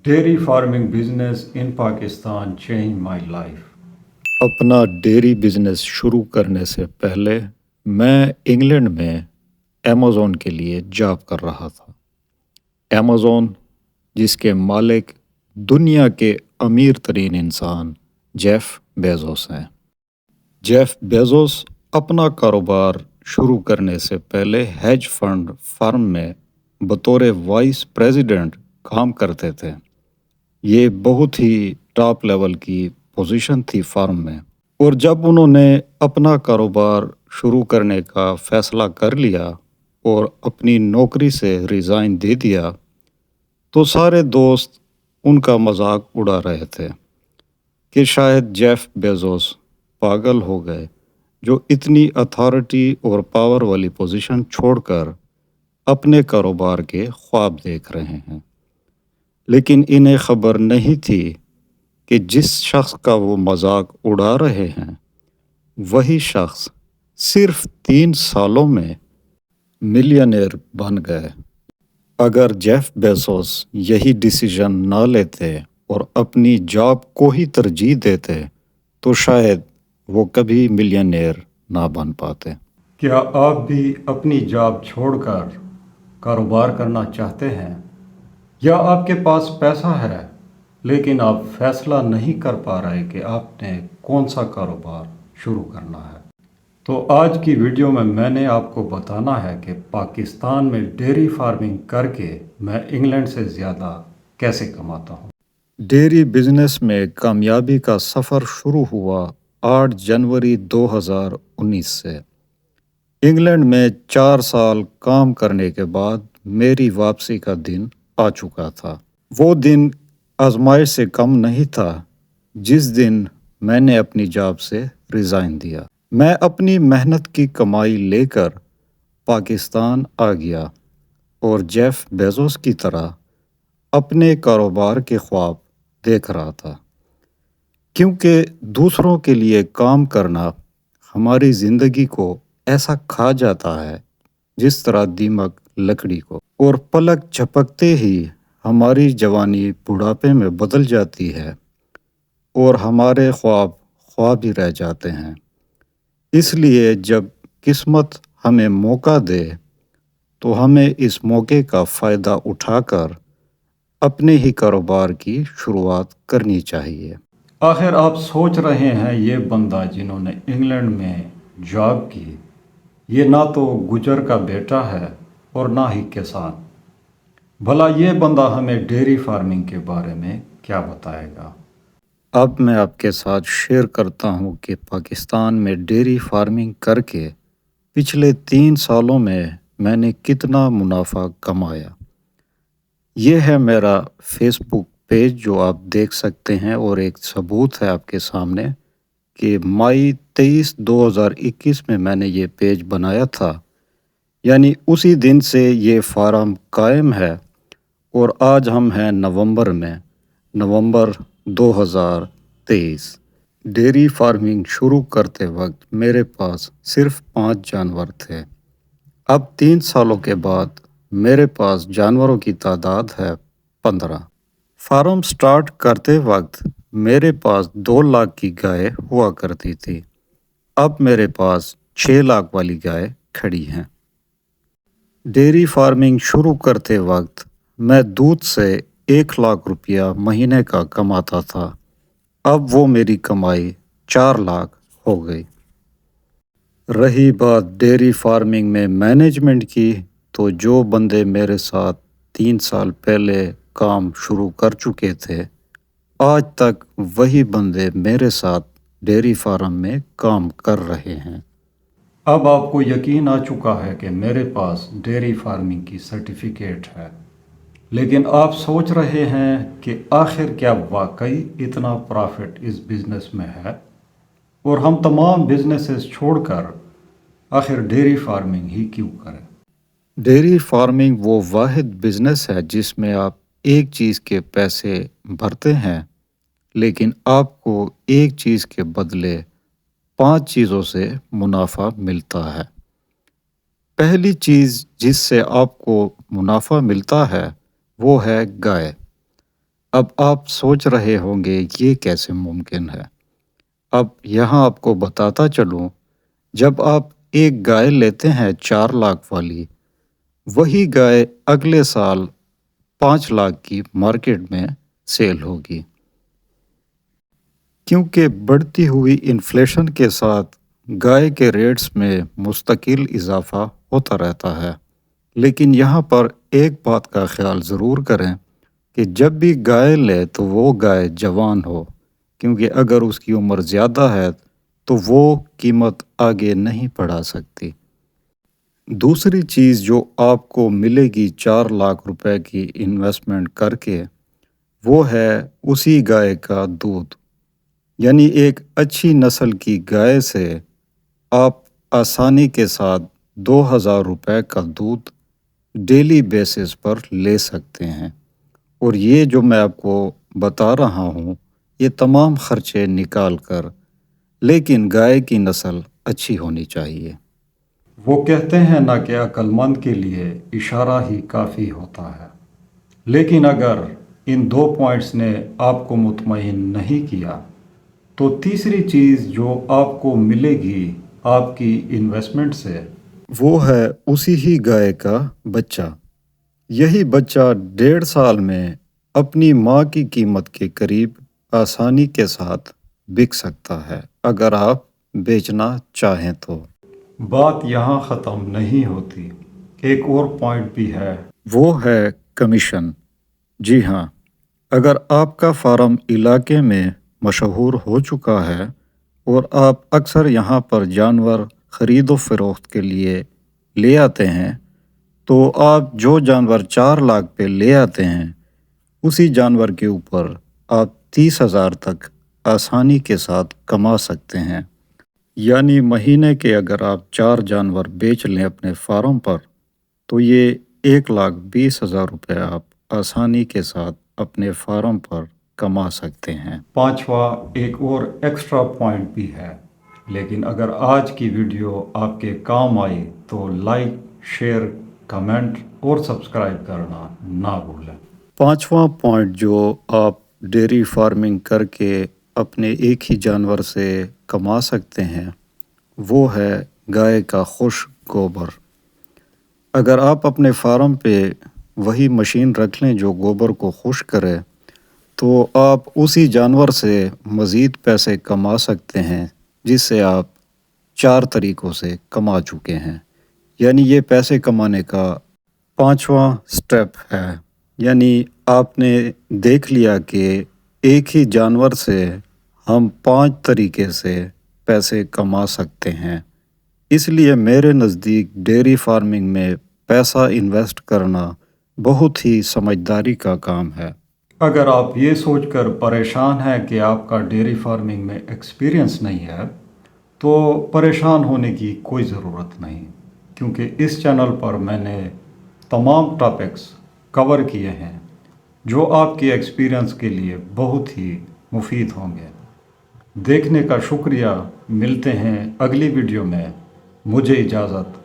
Dairy farming business in Pakistan changed my life. اپنا dairy business شروع کرنے سے پہلے میں انگلینڈ میں ایمیزون کے لیے جاب کر رہا تھا۔ ایمیزون جس کے مالک دنیا کے امیر ترین انسان جیف بیزوس ہیں۔ جیف بیزوس اپنا کاروبار شروع کرنے سے پہلے ہیج فنڈ فرم میں بطور وائس پریزیڈنٹ کام کرتے تھے۔ یہ بہت ہی ٹاپ لیول کی پوزیشن تھی فرم میں، اور جب انہوں نے اپنا کاروبار شروع کرنے کا فیصلہ کر لیا اور اپنی نوکری سے ریزائن دے دیا تو سارے دوست ان کا مذاق اڑا رہے تھے کہ شاید جیف بیزوس پاگل ہو گئے جو اتنی اتھارٹی اور پاور والی پوزیشن چھوڑ کر اپنے کاروبار کے خواب دیکھ رہے ہیں۔ لیکن انہیں خبر نہیں تھی کہ جس شخص کا وہ مذاق اڑا رہے ہیں وہی شخص صرف 3 سالوں میں ملینئر بن گئے۔ اگر جیف بیزوس یہی ڈیسیژن نہ لیتے اور اپنی جاب کو ہی ترجیح دیتے تو شاید وہ کبھی ملینئر نہ بن پاتے۔ کیا آپ بھی اپنی جاب چھوڑ کر کاروبار کرنا چاہتے ہیں؟ یا آپ کے پاس پیسہ ہے لیکن آپ فیصلہ نہیں کر پا رہے کہ آپ نے کون سا کاروبار شروع کرنا ہے؟ تو آج کی ویڈیو میں نے آپ کو بتانا ہے کہ پاکستان میں ڈیری فارمنگ کر کے میں انگلینڈ سے زیادہ کیسے کماتا ہوں۔ ڈیری بزنس میں کامیابی کا سفر شروع ہوا 8 جنوری 2019 سے۔ انگلینڈ میں 4 سال کام کرنے کے بعد میری واپسی کا دن آ چکا تھا۔ وہ دن آزمائش سے کم نہیں تھا جس دن میں نے اپنی جاب سے ریزائن دیا۔ میں اپنی محنت کی کمائی لے کر پاکستان آ گیا اور جیف بیزوس کی طرح اپنے کاروبار کے خواب دیکھ رہا تھا، کیونکہ دوسروں کے لیے کام کرنا ہماری زندگی کو ایسا کھا جاتا ہے جس طرح دیمک لکڑی کو، اور پلک جھپکتے ہی ہماری جوانی بڑھاپے میں بدل جاتی ہے اور ہمارے خواب خواب ہی رہ جاتے ہیں۔ اس لیے جب قسمت ہمیں موقع دے تو ہمیں اس موقع کا فائدہ اٹھا کر اپنے ہی کاروبار کی شروعات کرنی چاہیے۔ آخر آپ سوچ رہے ہیں یہ بندہ جنہوں نے انگلینڈ میں جاب کی یہ نہ تو گجر کا بیٹا ہے اور نہ ہی کسان، بھلا یہ بندہ ہمیں ڈیری فارمنگ کے بارے میں کیا بتائے گا؟ اب میں آپ کے ساتھ شیئر کرتا ہوں کہ پاکستان میں ڈیری فارمنگ کر کے پچھلے 3 سالوں میں نے کتنا منافع کمایا۔ یہ ہے میرا فیس بک پیج جو آپ دیکھ سکتے ہیں، اور ایک ثبوت ہے آپ کے سامنے کہ مئی 23 2021 میں نے یہ پیج بنایا تھا، یعنی اسی دن سے یہ فارم قائم ہے، اور آج ہم ہیں نومبر 2023۔ ڈیری فارمنگ شروع کرتے وقت میرے پاس صرف 5 جانور تھے۔ اب 3 سالوں کے بعد میرے پاس جانوروں کی تعداد ہے 15۔ فارم سٹارٹ کرتے وقت میرے پاس 2 لاکھ کی گائے ہوا کرتی تھی، اب میرے پاس 6 لاکھ والی گائے کھڑی ہیں۔ ڈیری فارمنگ شروع کرتے وقت میں دودھ سے 1 لاکھ روپیہ مہینے کا کماتا تھا، اب وہ میری کمائی 4 لاکھ ہو گئی۔ رہی بات ڈیری فارمنگ میں مینجمنٹ کی، تو جو بندے میرے ساتھ 3 سال پہلے کام شروع کر چکے تھے آج تک وہی بندے میرے ساتھ ڈیری فارم میں کام کر رہے ہیں۔ اب آپ کو یقین آ چکا ہے کہ میرے پاس ڈیری فارمنگ کی سرٹیفکیٹ ہے، لیکن آپ سوچ رہے ہیں کہ آخر کیا واقعی اتنا پرافٹ اس بزنس میں ہے، اور ہم تمام بزنسز چھوڑ کر آخر ڈیری فارمنگ ہی کیوں کریں؟ ڈیری فارمنگ وہ واحد بزنس ہے جس میں آپ ایک چیز کے پیسے بھرتے ہیں، لیکن آپ کو ایک چیز کے بدلے 5 چیزوں سے منافع ملتا ہے۔ پہلی چیز جس سے آپ کو منافع ملتا ہے وہ ہے گائے۔ اب آپ سوچ رہے ہوں گے یہ کیسے ممکن ہے؟ اب یہاں آپ کو بتاتا چلوں، جب آپ ایک گائے لیتے ہیں 4 لاکھ والی، وہی گائے اگلے سال 5 لاکھ کی مارکیٹ میں سیل ہوگی، کیونکہ بڑھتی ہوئی انفلیشن کے ساتھ گائے کے ریٹس میں مستقل اضافہ ہوتا رہتا ہے۔ لیکن یہاں پر ایک بات کا خیال ضرور کریں کہ جب بھی گائے لے تو وہ گائے جوان ہو، کیونکہ اگر اس کی عمر زیادہ ہے تو وہ قیمت آگے نہیں بڑھا سکتی۔ دوسری چیز جو آپ کو ملے گی 4 لاکھ روپے کی انویسٹمنٹ کر کے، وہ ہے اسی گائے کا دودھ۔ یعنی ایک اچھی نسل کی گائے سے آپ آسانی کے ساتھ 2,000 روپے کا دودھ ڈیلی بیسس پر لے سکتے ہیں، اور یہ جو میں آپ کو بتا رہا ہوں یہ تمام خرچے نکال کر، لیکن گائے کی نسل اچھی ہونی چاہیے۔ وہ کہتے ہیں نہ کہ عقل مند کے لیے اشارہ ہی کافی ہوتا ہے، لیکن اگر ان 2 پوائنٹس نے آپ کو مطمئن نہیں کیا تو تیسری چیز جو آپ کو ملے گی آپ کی انویسٹمنٹ سے، وہ ہے اسی ہی گائے کا بچہ۔ یہی بچہ 1.5 سال میں اپنی ماں کی قیمت کے قریب آسانی کے ساتھ بک سکتا ہے اگر آپ بیچنا چاہیں تو۔ بات یہاں ختم نہیں ہوتی، ایک اور پوائنٹ بھی ہے۔ وہ ہے کمیشن۔ جی ہاں، اگر آپ کا فارم علاقے میں مشہور ہو چکا ہے اور آپ اکثر یہاں پر جانور خرید و فروخت کے لیے لے آتے ہیں، تو آپ جو جانور 4 لاکھ پہ لے آتے ہیں اسی جانور کے اوپر آپ 30,000 تک آسانی کے ساتھ کما سکتے ہیں۔ یعنی مہینے کے اگر آپ 4 جانور بیچ لیں اپنے فارم پر تو یہ 1,20,000 روپے آپ آسانی کے ساتھ اپنے فارم پر کما سکتے ہیں۔ 5واں ایک اور ایکسٹرا پوائنٹ بھی ہے، لیکن اگر آج کی ویڈیو آپ کے کام آئی تو لائک، شیئر، کمنٹ اور سبسکرائب کرنا نہ بھولیں۔ 5واں پوائنٹ جو آپ ڈیری فارمنگ کر کے اپنے ایک ہی جانور سے کما سکتے ہیں وہ ہے گائے کا خشک گوبر۔ اگر آپ اپنے فارم پہ وہی مشین رکھ لیں جو گوبر کو خشک کرے تو آپ اسی جانور سے مزید پیسے کما سکتے ہیں، جس سے آپ 4 طریقوں سے کما چکے ہیں۔ یعنی یہ پیسے کمانے کا 5واں سٹیپ ہے۔ یعنی آپ نے دیکھ لیا کہ ایک ہی جانور سے ہم 5 طریقے سے پیسے کما سکتے ہیں۔ اس لیے میرے نزدیک ڈیری فارمنگ میں پیسہ انویسٹ کرنا بہت ہی سمجھداری کا کام ہے۔ اگر آپ یہ سوچ کر پریشان ہیں کہ آپ کا ڈیری فارمنگ میں ایکسپیرینس نہیں ہے تو پریشان ہونے کی کوئی ضرورت نہیں، کیونکہ اس چینل پر میں نے تمام ٹاپکس کور کیے ہیں جو آپ کے ایکسپیرینس کے لیے بہت ہی مفید ہوں گے۔ دیکھنے کا شکریہ، ملتے ہیں اگلی ویڈیو میں، مجھے اجازت۔